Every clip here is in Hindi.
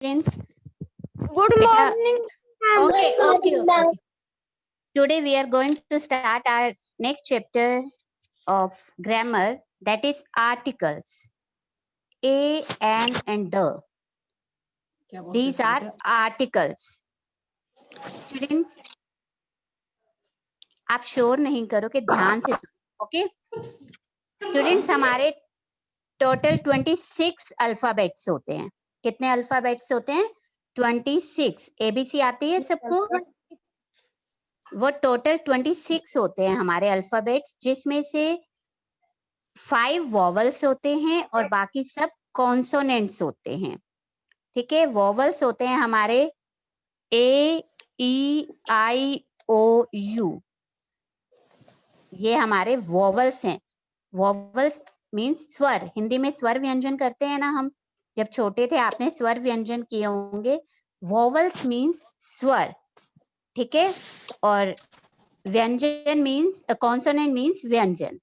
Students, Good beta, morning. okay. Today we are going to start our next chapter of grammar, that is articles. A, and the. These are articles. Students, आप शोर नहीं करो कि ध्यान से सुनो, ओके? स्टूडेंट्स, हमारे टोटल 26 अल्फाबेट्स होते हैं. कितने अल्फाबेट्स होते हैं? 26. ABC आती है सबको? वो टोटल 26 होते हैं हमारे अल्फाबेट्स, जिसमें से 5 वॉवल्स होते हैं और बाकी सब कॉन्सोनेंट्स होते हैं. ठीक है, वॉवल्स होते हैं हमारे A, E, I, O, U. ये हमारे वॉवल्स हैं. वॉवल्स मीन्स स्वर. हिंदी में स्वर व्यंजन करते हैं ना हम. जब छोटे थे आपने स्वर व्यंजन किए होंगे. वॉवल्स मीन्स स्वर. ठीक है, और व्यंजन मीन्स कॉन्सोनेंट मीन्स व्यंजन.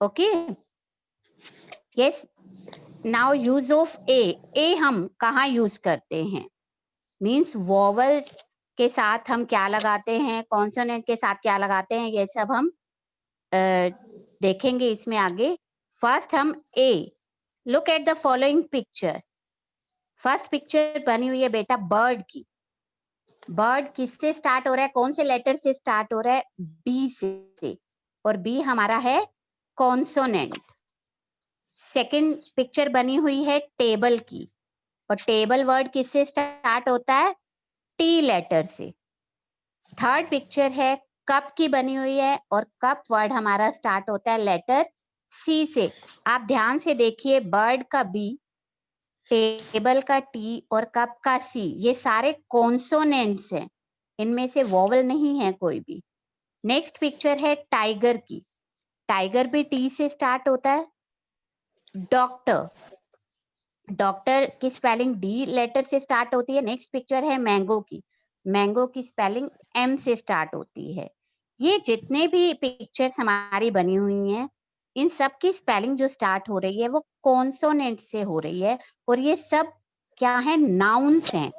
Okay, yes. Now use of a हम कहाँ यूज करते हैं? मीन्स वॉवल्स के साथ हम क्या लगाते हैं, कॉन्सोनेंट के साथ क्या लगाते हैं, ये सब हम देखेंगे इसमें आगे. फर्स्ट हम a. Look at the following picture. First picture बनी हुई है बेटा बर्ड की. बर्ड किससे स्टार्ट हो रहा है? कौन से लेटर से स्टार्ट हो रहा है? बी से. और बी हमारा है कॉन्सोनेंट. सेकंड पिक्चर बनी हुई है टेबल की. और टेबल वर्ड किससे स्टार्ट होता है? टी लेटर से. थर्ड पिक्चर है कप की बनी हुई है. और कप वर्ड हमारा स्टार्ट होता है लेटर सी से. आप ध्यान से देखिए, बर्ड का बी, टेबल का टी और कप का सी, ये सारे कॉन्सोनेंट्स हैं. इनमें से वॉवल नहीं है कोई भी. नेक्स्ट पिक्चर है टाइगर की. टाइगर भी टी से स्टार्ट होता है. डॉक्टर, डॉक्टर की स्पेलिंग डी लेटर से स्टार्ट होती है. नेक्स्ट पिक्चर है मैंगो की. मैंगो की स्पेलिंग एम से स्टार्ट होती है. ये जितने भी पिक्चर्स हमारी बनी हुई हैं, इन सब की स्पेलिंग जो स्टार्ट हो रही है वो कॉन्सोनेंट से हो रही है. और ये सब क्या है? नाउन्स हैं.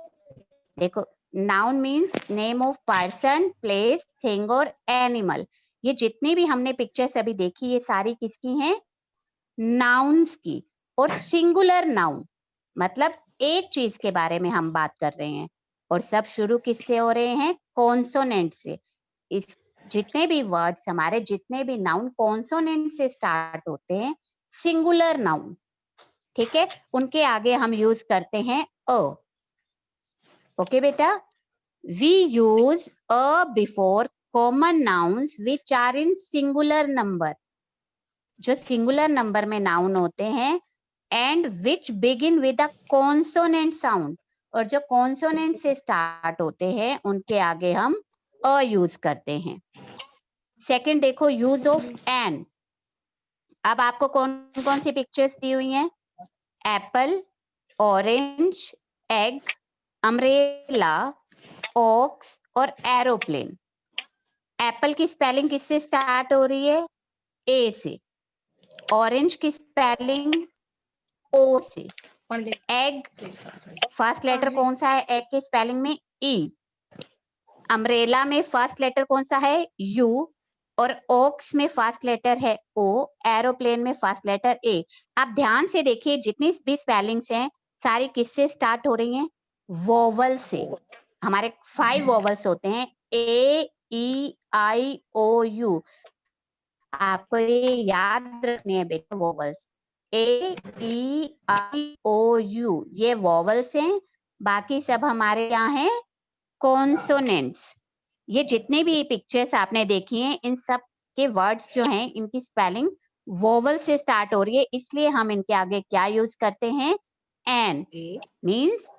देखो, noun means name of person, place, thing और एनिमल. ये जितनी भी हमने पिक्चर्स अभी देखी, ये सारी किसकी हैं? नाउन्स की. और सिंगुलर नाउन मतलब एक चीज के बारे में हम बात कर रहे हैं. और सब शुरू किससे हो रहे हैं? कॉन्सोनेंट से. इस जितने भी वर्ड्स हमारे, जितने भी नाउन कॉन्सोनेंट से स्टार्ट होते हैं, सिंगुलर नाउन. ठीक है, उनके आगे हम यूज करते हैं अ. ओके बेटा, we use a before common nouns which are in singular number. जो सिंगुलर नंबर में नाउन होते हैं, and which begin with a consonant sound. और जो कॉन्सोनेंट से स्टार्ट होते हैं, उनके आगे हम अ यूज करते हैं. सेकंड देखो, यूज ऑफ एन. अब आपको कौन कौन सी पिक्चर्स दी हुई हैं? Apple, orange, egg, umbrella, ox और एरोप्लेन. एप्पल की स्पेलिंग किससे स्टार्ट हो रही है? ए से. ऑरेंज की स्पेलिंग ओ से. एग फर्स्ट लेटर कौन सा है एग की स्पेलिंग में? ई. अम्ब्रेला में फर्स्ट लेटर कौन सा है? यू. और ओक्स में फर्स्ट लेटर है ओ. एरोप्लेन में फर्स्ट लेटर ए. आप ध्यान से देखिए, जितनी भी स्पेलिंग्स हैं सारी किससे स्टार्ट हो रही हैं? वोवल से. हमारे 5 वोवल्स होते हैं, ए, ई, आई, ओ, यू. आपको ये याद रखनी है बेटा, vowels. A, E, I, O, U, ये वोवल्स हैं. बाकी सब हमारे यहाँ हैं कॉन्सोनेंट्स. ये जितने भी पिक्चर्स आपने देखी हैं, इन सब के वर्ड्स जो हैं, इनकी स्पेलिंग वोवल से स्टार्ट हो रही है. इसलिए हम इनके आगे क्या यूज करते हैं? एन. मीन्स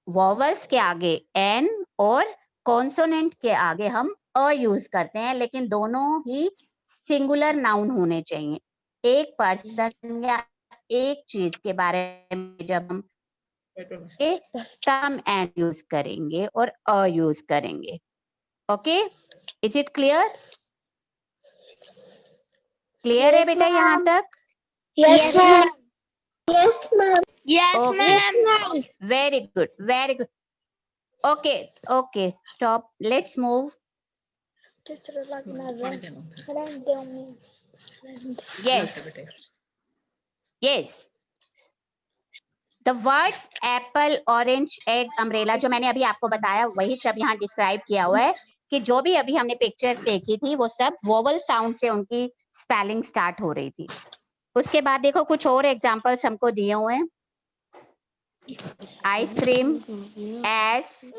वोवल्स के आगे एन और कॉन्सोनेंट के आगे हम अ यूज करते हैं. लेकिन दोनों ही सिंगुलर नाउन होने चाहिए. एक पर्सन या एक चीज के बारे में जब हम तम एन यूज करेंगे और अ यूज करेंगे. Okay, is it clear? Clear है Yes, बेटा यहाँ ma'am. तक? Yes, ma'am. Yes, ma'am. Yes, Okay. ma'am. Very good, very good. Okay, okay, stop. Let's move. Yes, yes. The words apple, orange, egg, umbrella जो मैंने अभी आपको बताया वही सब यहाँ डिस्क्राइब किया हुआ है कि जो भी अभी हमने पिक्चर्स देखी थी वो सब वोवल साउंड से उनकी स्पेलिंग स्टार्ट हो रही थी। उसके बाद देखो कुछ और एग्जांपल्स हमको दिए हुए हैं। आइसक्रीम, एस,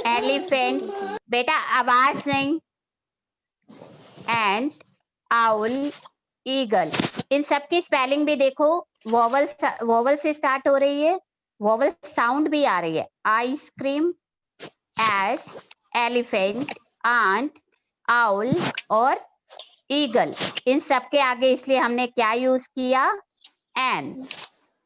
एलिफेंट, बेटा आवाज नहीं, एंड, आउल, ईगल, इन सब की स्पेलिंग भी देखो वोवल से स्टार्ट हो रही है, वोवल साउंड भी आ रही है। Ice cream, ass, elephant, ant, owl और ईगल, इन सब के आगे इसलिए हमने क्या यूज किया, एन।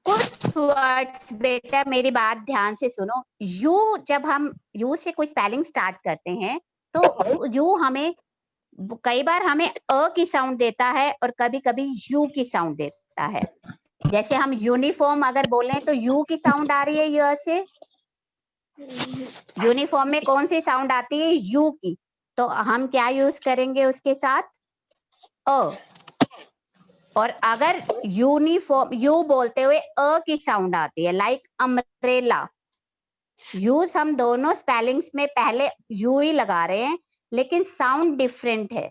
कुछ वर्ड्स बेटा मेरी बात ध्यान से सुनो, यू जब हम यू से कोई स्पेलिंग स्टार्ट करते हैं तो यू हमें कई बार हमें अ की साउंड देता है और कभी कभी यू की साउंड देता है। जैसे हम यूनिफॉर्म अगर बोलें तो यू की साउंड आ रही है य से, यूनिफॉर्म में कौन सी साउंड आती है, यू की, तो हम क्या यूज करेंगे उसके साथ, अ। और अगर यूनिफॉर्म यू बोलते हुए अ की साउंड आती है, लाइक अम्ब्रेला, यूज हम दोनों स्पेलिंग्स में पहले यू ही लगा रहे हैं लेकिन साउंड डिफरेंट है।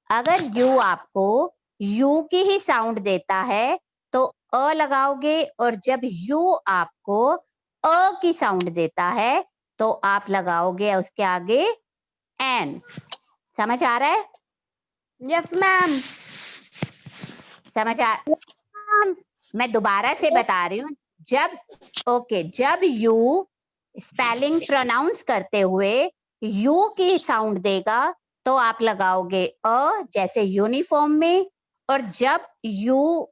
अगर यू आपको यू की ही साउंड देता है तो अ लगाओगे, और जब यू आपको अ की साउंड देता है तो आप लगाओगे उसके आगे एन। समझ आ रहा है? Yes, ma'am. समझ आ मैं दोबारा से बता रही हूँ, जब यू स्पेलिंग प्रोनाउंस करते हुए यू की साउंड देगा तो आप लगाओगे अ जैसे यूनिफॉर्म में, और जब यू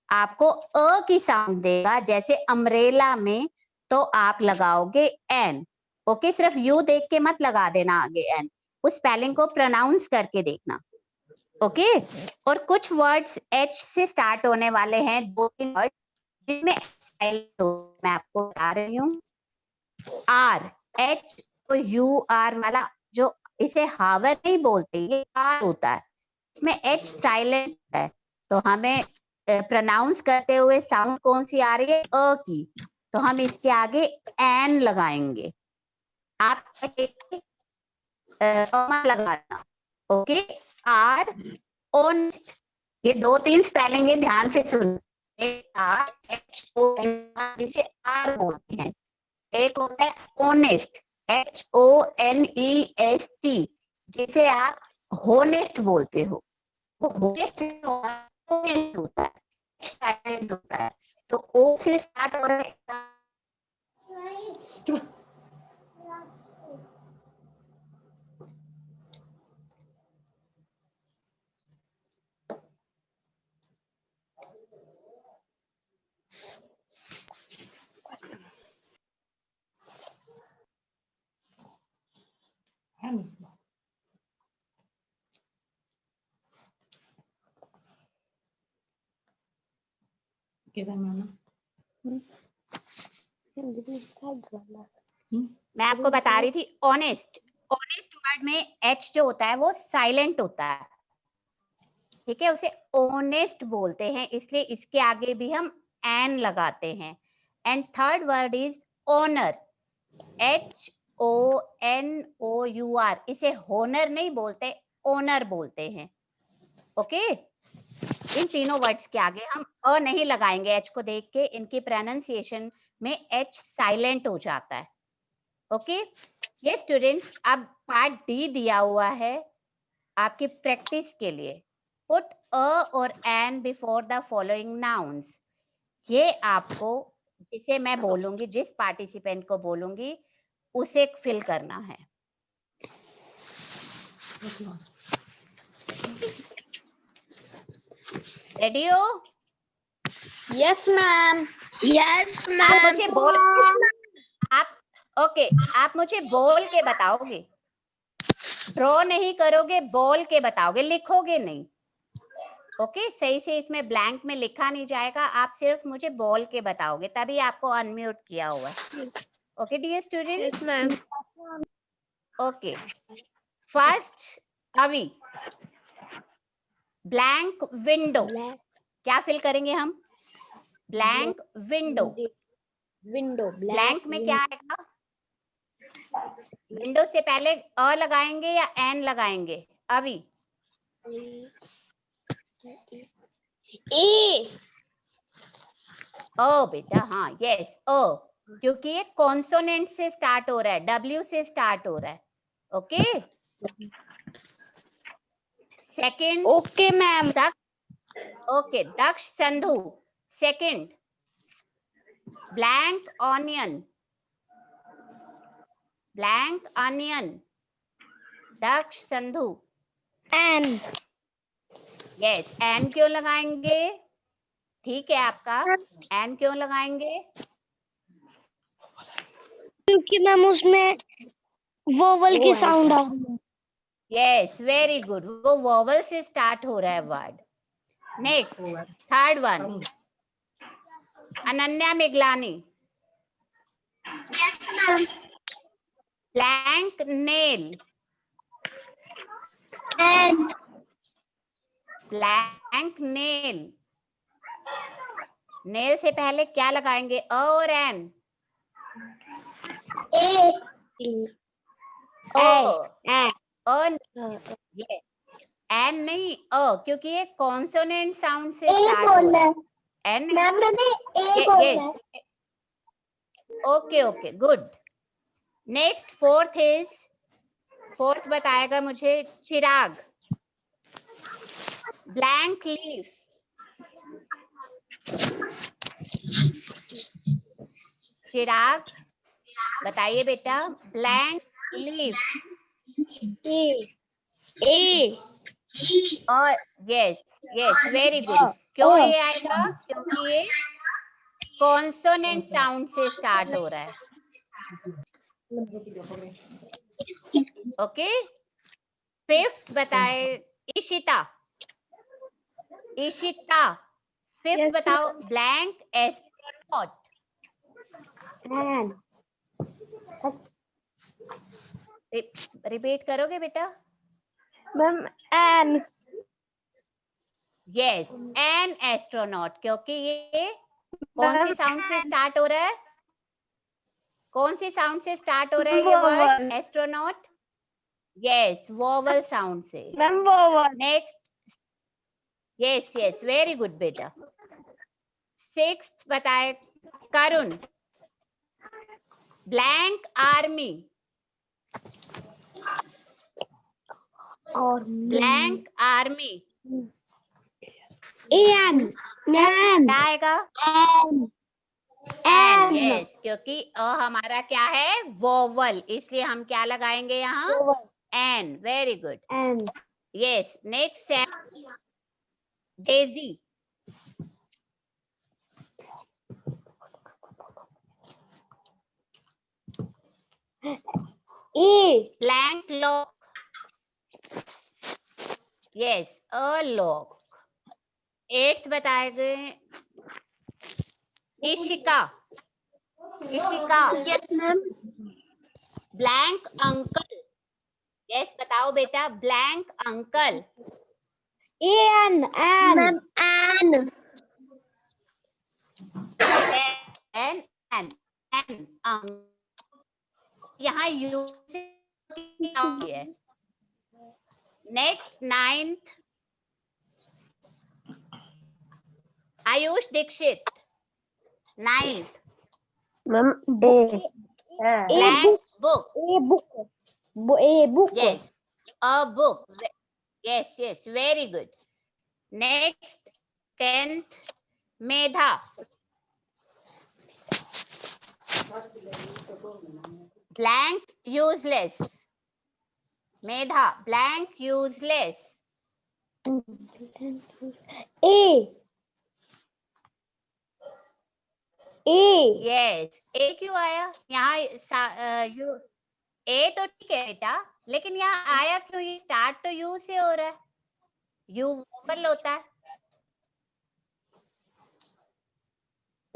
आपको अ की साउंड देगा जैसे अम्ब्रेला में तो आप लगाओगे एन। ओके, सिर्फ यू देख के मत लगा देना आगे एन, उस स्पेलिंग को प्रोनाउंस करके देखना। ओके, और कुछ वर्ड्स एच से स्टार्ट होने वाले हैं, 2-3 वर्ड जिसमें मैं आपको बता रही हूँ। आर, एच यू आर वाला, जो इसे हावर नहीं बोलते, ये आर होता है, इसमें एच साइलेंट है, तो हमें प्रोनाउंस करते हुए साउंड कौन सी आ रही है, अ की, तो हम इसके आगे एन लगाएंगे। आप लगाना। ओके, आर, ऑनेस्ट, ये 2-3 स्पेलिंग है, ध्यान से सुन। आर, एच ओ एन, जिसे आर बोलते हैं। एक होता है ऑनेस्ट, HONEST, जिसे आप होनेस्ट बोलते हो। वो होनेस्ट होता है, साइलेंट होता है, तो ओ से स्टार्ट हो रहा है। मैं आपको बता रही थी ऑनेस्ट, ऑनेस्ट वर्ड में एच जो होता है वो साइलेंट होता है, ठीक है, उसे ऑनेस्ट बोलते हैं, इसलिए इसके आगे भी हम एन लगाते हैं। And third word is honour, HONOUR, इसे होनर नहीं बोलते, ओनर बोलते हैं। ओके, इन तीनों वर्ड्स के आगे हम अ नहीं लगाएंगे, एच को देख के इनकी प्रोनाउंसिएशन में एच साइलेंट हो जाता है। ओके, ये स्टूडेंट्स अब पार्ट डी दिया हुआ है आपकी प्रैक्टिस के लिए। पुट अ और an before the following nouns. ये आपको, जिसे मैं बोलूंगी, जिस पार्टिसिपेंट को बोलूंगी उसे फिल करना है। रेडी हो? Yes, ma'am. Yes, आप ma'am. मुझे बोल आप ओके, आप मुझे बोल के बताओगे, ड्रॉ नहीं करोगे, बोल के बताओगे, लिखोगे नहीं। ओके सही से इसमें ब्लैंक में लिखा नहीं जाएगा, आप सिर्फ मुझे बोल के बताओगे, तभी आपको अनम्यूट किया हुआ है। Okay dear students, ma'am. Okay first अभी ब्लैंक विंडो, क्या फिल करेंगे हम? Blank window. विंडो ब्लैंक में क्या आएगा? विंडो से पहले अ लगाएंगे या एन लगाएंगे? अभी ए ओ बेटा, हाँ यस ओ, क्योंकि ये कॉन्सोनेंट से स्टार्ट हो रहा है, डब्ल्यू से स्टार्ट हो रहा है। Okay second okay ma'am. Okay Daksh Sandhu. Second blank onion, blank onion Daksh Sandhu. An yes an क्यों लगाएंगे? ठीक है आपका, एन क्यों लगाएंगे? क्योंकि मैम उसमें वोवल की साउंड आ रही है। यस वेरी गुड, वो वोवल से स्टार्ट हो रहा है word. Next third one Ananya Miglani. Yes ma'am. Blank nail, N blank nail, nail से पहले क्या लगाएंगे? अ और एन? ए ये एन नहीं अ, क्योंकि ये कॉन्सोनेंट साउंड से स्टार्ट हो रहा है। एन मैम मैंने ए बोला है। Yes okay okay good. Next fourth बताएगा मुझे चिराग। ब्लैंक लीफ, चिराग बताइए बेटा। ब्लैंक लीफ ए और यस यस वेरी गुड। क्यों ये आएगा? क्योंकि ये कॉन्सोनेंट साउंड से स्टार्ट हो रहा है। ओके फिफ्थ बताए इशिता, इशिता फिफ्थ बताओ। ब्लैंक एस्ट्रोनॉट, रिपीट करोगे बेटा? Ma'am an yes an astronaut, क्योंकि ये कौन सी साउंड से स्टार्ट हो रहा है? कौन सी साउंड से स्टार्ट हो रहा है ये word astronaut? Yes vowel sound से। Ma'am vowel. Next yes yes very good बेटा। सिक्स्थ बताए करुण। ब्लैंक आर्मी, और ब्लैंक आर्मी एन एन क्या आएगा? एन एन यस, क्योंकि अ हमारा क्या है? वोवल, इसलिए हम क्या लगाएंगे यहाँ? An. Very good an yes. Next Daisy, a blank lock, yes a lock. Eighth बताए गए Ishika, Ishika yes ma'am. Blank uncle. Yes बताओ बेटा, blank uncle. An an ma'am an an an an यहाँ यू है। Next ninth Ayush Dikshit. Ninth ma'am the blank book, a book a book yes a book, yes yes very good. Next tenth Medha, blank useless, Medha blank useless. A yes ए क्यों आया यहाँ? यू ए तो ठीक है बेटा, लेकिन यहाँ आया क्यों? ये स्टार्ट तो यू से हो रहा है, यू वोकल होता है।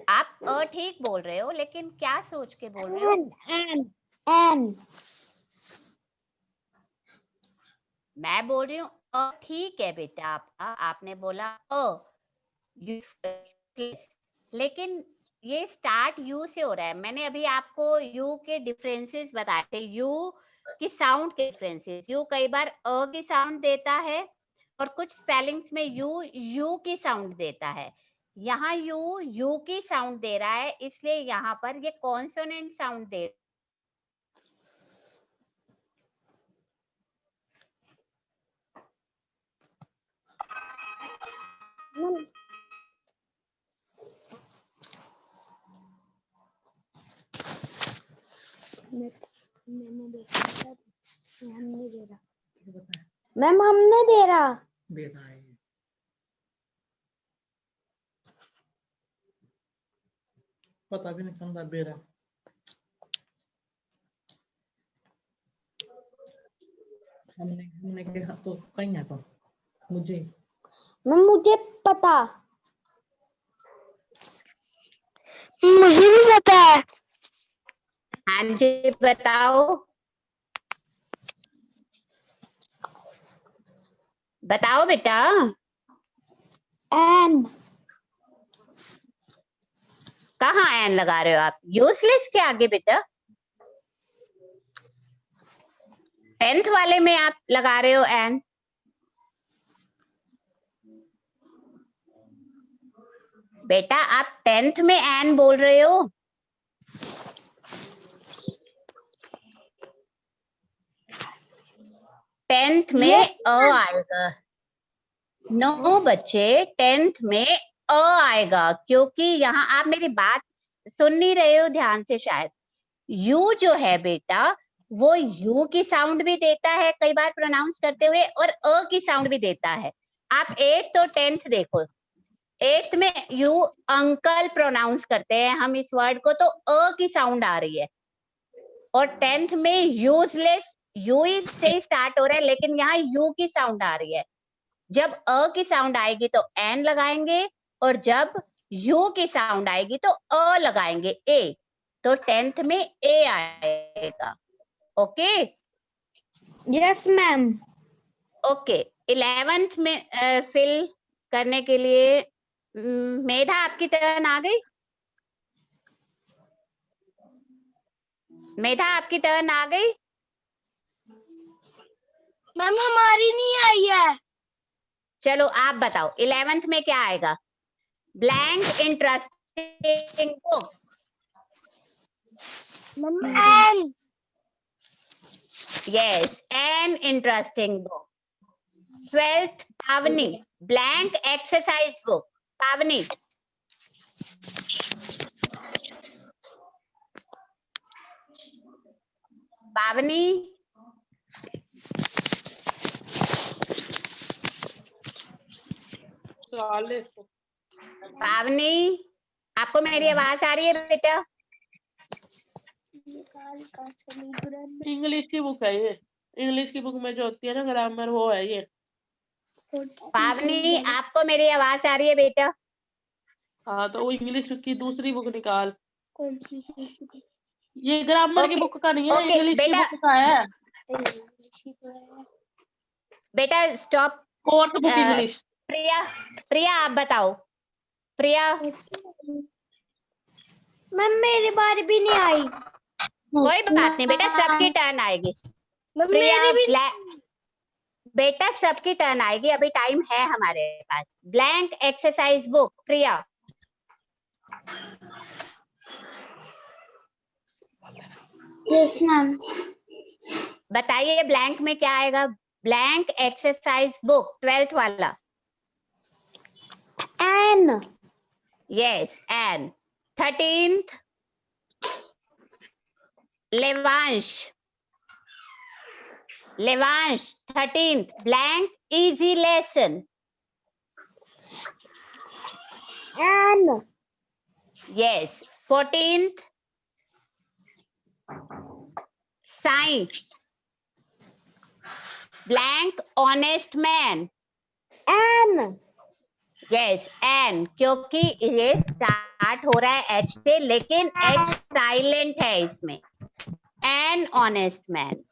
आप ठीक बोल रहे हो, लेकिन क्या सोच के बोल रहे हो? एन मैं बोल रही हूँ ठीक है बेटा आपका, आपने बोला लेकिन ये स्टार्ट यू से हो रहा है। मैंने अभी आपको यू के डिफरेंसेस बताए थे, यू की साउंड के डिफरेंसेस। यू कई बार की साउंड देता है और कुछ स्पेलिंग्स में यू की साउंड देता है। यहाँ यू की साउंड दे रहा है, इसलिए यहाँ पर ये कॉन्सोनेंट साउंड दे मैम हमने दे रहा है। पता भी नहीं चलता बेरा। हमने कहा तो कहीं है तो मुझे पता मुझे भी पता है। हाँ जी बताओ, बताओ बेटा। एन कहाँ एन लगा रहे हो आप? यूजलेस के आगे बेटा? 10th वाले में आप लगा रहे हो एन? बेटा आप 10th में एन बोल रहे हो? टेंथ में आएगा। नो बच्चे, 10th में आएगा, क्योंकि यहाँ आप मेरी बात सुन नहीं रहे हो ध्यान से शायद। यू जो है बेटा, वो यू की साउंड भी देता है कई बार प्रोनाउंस करते हुए, और की साउंड भी देता है। आप 8th और 10th देखो, 8th में यू अंकल प्रोनाउंस करते हैं हम इस वर्ड को, तो की साउंड आ रही है। और 10th में यूजलेस, यू से स्टार्ट हो रहा है, लेकिन यहाँ यू की साउंड आ रही है। जब की साउंड आएगी तो एन लगाएंगे, और जब यू की साउंड आएगी तो लगाएंगे, ए। तो 10th में ए आएगा। Okay yes ma'am. Okay. 11th में फिल करने के लिए मेधा आपकी टर्न आ गई। मेधा आपकी टर्न आ गई। मैम हमारी नहीं आई है। चलो आप बताओ 11th में क्या आएगा? Blank interesting book. Ma'am Yes, an interesting book. 12th, Pavani, blank exercise book. Pavani. Pavani. पावनी, आपको मेरी आवाज आ रही है बेटा? इंग्लिश की बुक है ये। इंग्लिश की बुक में जो होती है ना ग्रामर, वो है ये। पावनी, आपको मेरी आवाज आ रही है बेटा? हाँ तो वो इंग्लिश की दूसरी बुक निकाल। ये ग्रामर की बुक का नहीं है, इंग्लिश की बुक का है। बेटा stop. Fourth book English. Priya, Priya आप बताओ। प्रिया। मैम मेरी बारी भी नहीं आई। कोई बात नहीं बेटा, सबकी टर्न आएगी। प्रिया, बेटा सबकी टर्न आएगी, अभी टाइम है हमारे पास। Blank exercise book. Priya. Yes ma'am. बताइए ब्लैंक में क्या आएगा? ब्लैंक एक्सरसाइज बुक 12th वाला। An. Yes an. 13th, Levansh. Levansh 13th, blank easy lesson. An. Yes 14th, science, blank honest man. An. Yes an, क्योंकि ये स्टार्ट हो रहा है एच से, लेकिन एच साइलेंट है इसमें. An honest man.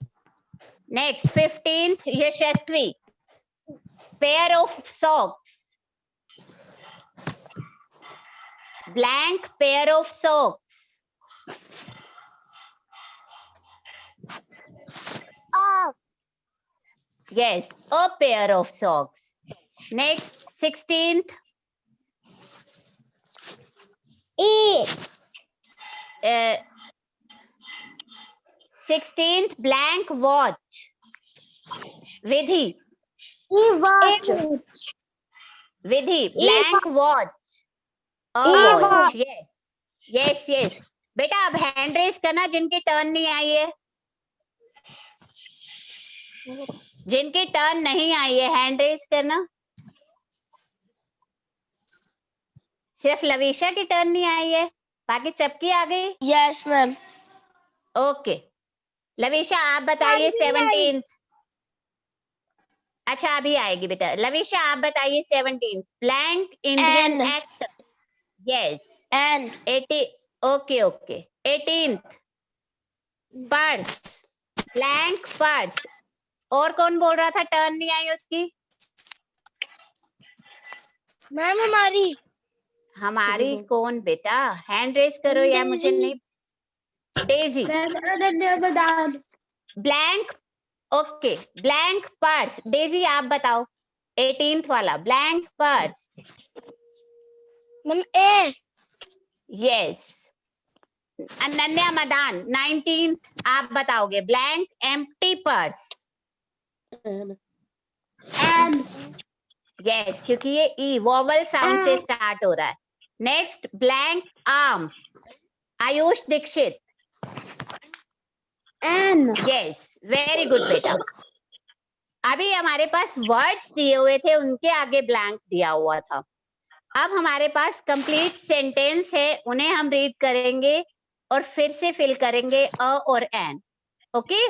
Next 15th Yashasvi. Pair of socks. Blank pair of socks. Yes, a pair of socks. Next 16th. 16th blank watch. Vidhi. Vidhi blank watch. A watch. Yes. Yes, yes. बेटा अब हैंड रेस करना जिनकी टर्न नहीं आई है. जिनकी टर्न नहीं आई है हैंड रेस करना. सिर्फ लविशा की टर्न नहीं आई है, बाकी सबकी आ गई. Yes ma'am. ओके लविशा आप बताइए 17th. अच्छा अभी आएगी बेटा. लविशा आप बताइए 17th. Blank Indian N. Actor. Yes an. 80. Okay okay 18th. Purse. Blank purse. और कौन बोल रहा था टर्न नहीं आई उसकी? मैम हमारी. हमारी कौन बेटा? हैंड रेस करो या मुझे नहीं. Daisy. Blank. Okay blank purse. Daisy आप बताओ 18th वाला blank purse. Ma'am a. Yes. Ananya Madan 19th आप बताओगे blank empty purse. An. Yes क्योंकि ये ई वोवल साउंड से स्टार्ट हो रहा है. Next blank arm. Ayush Dikshit. An. Yes very good बेटा. अभी हमारे पास वर्ड्स दिए हुए थे, उनके आगे ब्लैंक दिया हुआ था. अब हमारे पास कंप्लीट सेंटेंस है, उन्हें हम रीड करेंगे और फिर से फिल करेंगे अ और an. Okay.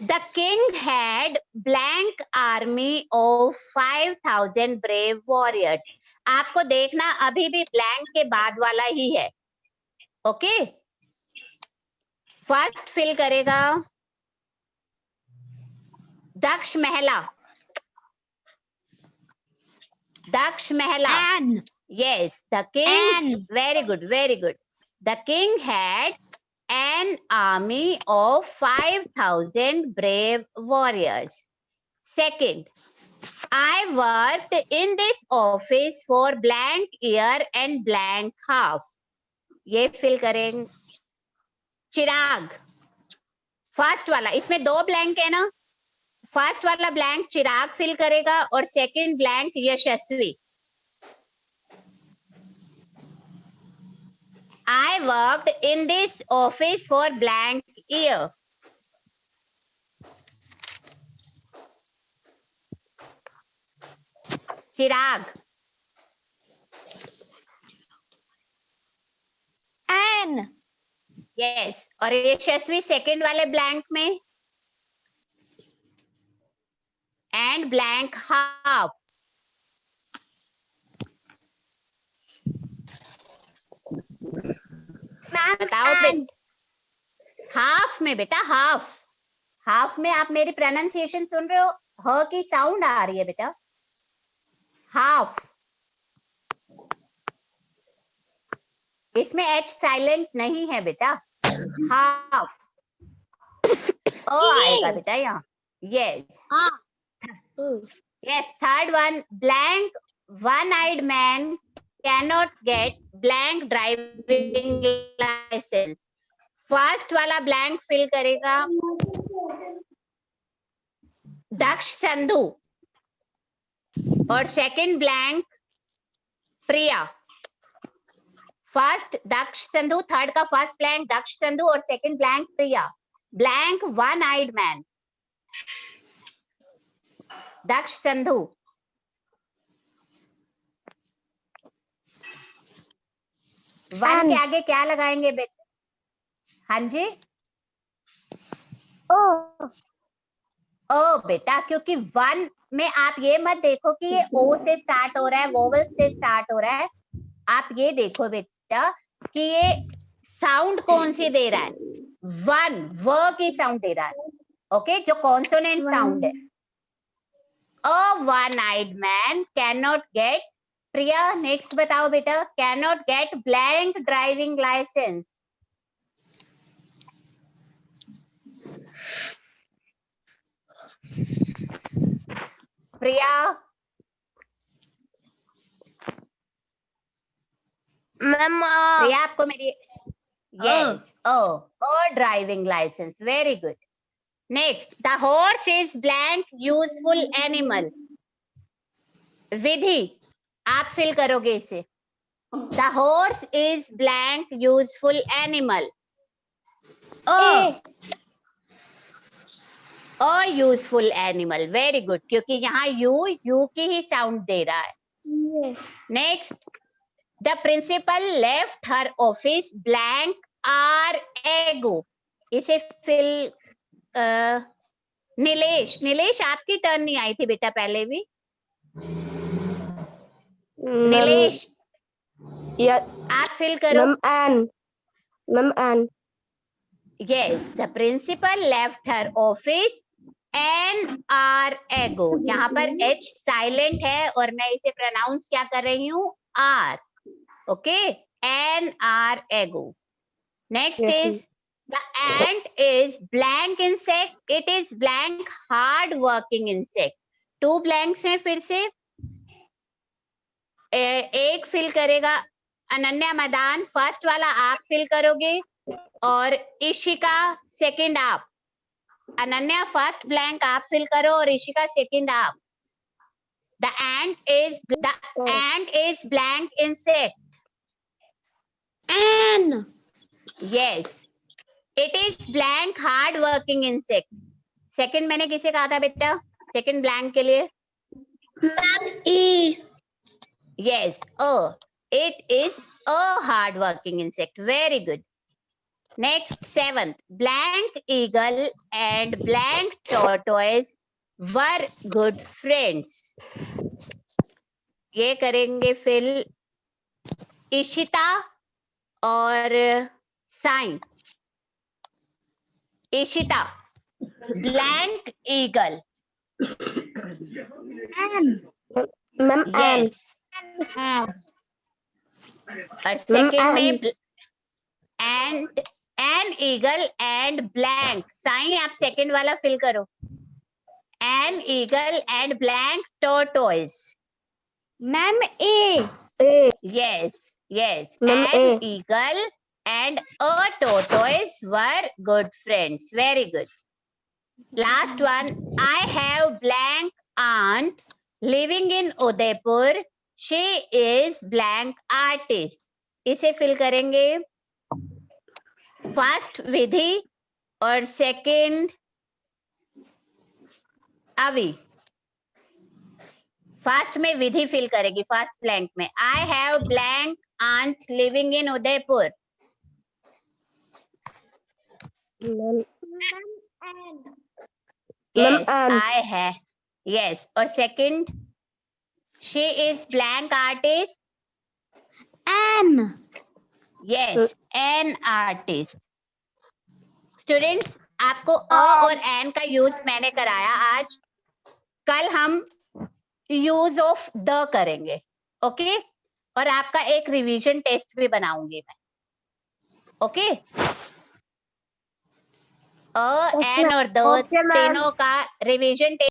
The king had blank army of 5,000 brave warriors. आपको देखना अभी भी ब्लैंक के बाद वाला ही है. ओके. फर्स्ट फिल करेगा दक्ष महला. दक्ष महला. N. Yes, the king. Very good, very good. The king had an army of 5,000 brave warriors. Second, I worked in this office for blank year and blank half. ये फिल करेंगे. चिराग. फर्स्ट वाला, इसमें दो ब्लैंक है ना. फर्स्ट वाला ब्लैंक चिराग फिल करेगा और second blank Yashasvi. I worked in this office for blank year. Chirag. An. Yes. और यशस्वी सेकंड वाले ब्लैंक में एंड ब्लैंक हाफ. बताओ बेटा. हाफ में बेटा हाफ. हाफ में आप मेरी प्रोनाउंसिएशन सुन रहे हो? ह की साउंड आ रही है बेटा. हाफ. इसमें एच साइलेंट नहीं है बेटा. हाफ. ओ आएगा बेटा यहाँ. Yes yes. Third one blank one eyed man cannot get blank driving license. First वाला ब्लैंक फिल करेगा दक्ष संधू और second blank Priya. First Daksh Sandhu, third का फर्स्ट ब्लैंक दक्ष संधू और second blank Priya. Blank one eyed man Daksh Sandhu. One के आगे क्या लगाएंगे बेटा? हाँ जी. ओ बेटा, क्योंकि वन में आप ये मत देखो कि ये ओ से स्टार्ट हो रहा है, वोवल से स्टार्ट हो रहा है। आप ये देखो बेटा कि ये साउंड कौन सी दे रहा है, वन, व की साउंड दे रहा है, ओके, जो कॉन्सोनेंट साउंड है। A one eyed man can not get, Priya next बताओ बेटा, can not get blank driving licence. Priya, ma'am Priya आपको मेरी, yes, oh driving licence, very good. Next, the horse is blank useful animal. Vidhi आप फिल करोगे इसे, the horse is blank useful animal. A useful animal, very good, क्योंकि यहाँ यू की ही साउंड दे रहा है। Next, the principal left her office blank are एगो। इसे फिल नीलेश, नीलेश आपकी टर्न नहीं आई थी बेटा पहले भी। नीलेश आप फिल करो। Ma'am an yes, the principal left her office an hour ago. यहाँ पर एच साइलेंट है और मैं इसे प्रोनाउंस क्या कर रही हूँ, hour, okay, an hour ago. Next is the ant is blank insect, it is blank hard working insect. Two blanks हैं, फिर से एक फिल करेगा अनन्या मैदान, फर्स्ट वाला आप फिल करोगे और इशिका सेकंड आप। अनन्या फर्स्ट ब्लैंक आप फिल करो और इशिका सेकंड आप। The ant is blank insect. An Yes, it is blank hard working insect. Second मैंने किसे कहा था बेटा, सेकंड ब्लैंक के लिए? ई Yes, it is a hard working insect. Very good. Next, seventh, blank eagle and blank tortoise were good friends. ये करेंगे फिल इशिता और साइन। Ishita, blank eagle. Ma'am an yes, और सेकंड में and an eagle and blank. साइन आप सेकंड वाला फिल करो, an eagle and blank tortoise. Ma'am a Yes, yes. Ma'am, An A. eagle and a tortoise were good friends. Very good. Last one. I have blank aunt living in Udaipur. She is blank artist. इसे फिल करेंगे फर्स्ट विधि और सेकंड अभी। फर्स्ट में विधि फिल करेगी, फर्स्ट ब्लैंक में। I have blank aunt living in Udaipur. Yes, I है, यस। और second, she is blank artist. An yes, an artist. Students, आपको अ और एन का यूज मैंने कराया आज। कल हम यूज ऑफ द करेंगे, ओके? और आपका एक रिवीजन टेस्ट भी बनाऊंगी मैं, ओके? एन और द तीनों का रिवीजन टेस्ट